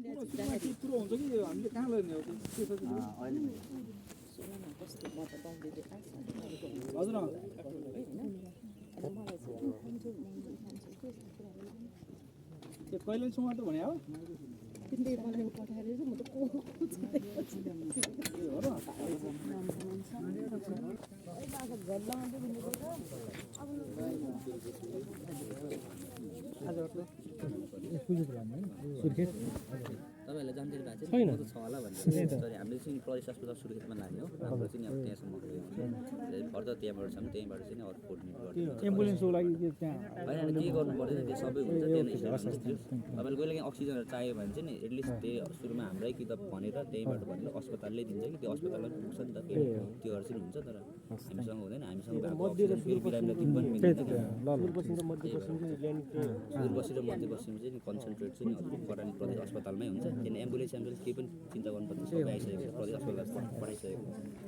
पुरो हुन्छ कि हामीले कहाँ लैने हो हजुर त्यो कहिलेसम्म त भने हो तिमीले मलाई पठाएर म त को तपाईहरुले जानकारी भएको छैन म त छ होला भन्ने तर हामीले चाहिँ प्रदेश अस्पताल सुर्खेतमा लाग्यो हाम्रो चाहिँ अब त्यहाँसम्म गयो फर्दर त्यहाँबाट छ त्यहीँबाट चाहिँ अरु कोर्डिनेट गर्छ एम्बुलेन्सको लागि त्यहाँ हैन के गर्नु पर्दैन त्यो सबै हुन्छ त्यहाँ तपाईँले कहिले अक्सिजनहरु चाहियो भने चाहिँ नि एटलिस्ट त्यही सुरुमा हाम्रै कि त भनेर त्यहीँबाट भनेर अस्पतालले दिन्छ कि त्यो अस्पतालमा पुग्छ नि त त्योहरु चाहिँ हुन्छ तर हामीसँग हुँदैन हामीसँग भएको फेरि बिरामीलाई दिन पनि मिल्दैन सुदूरपश्चिम र मध्यपश्चिम चाहिँ कन्सन्ट्रेट चाहिँ हजुर करानी प्रदेश अस्पतालमै हुन्छ त्यहाँ एम्बुलेन्स केही पनि चिन्ता गर्नुपर्दैन सबै आइसकेको प्रदेश अस्पताल पठाइसकेको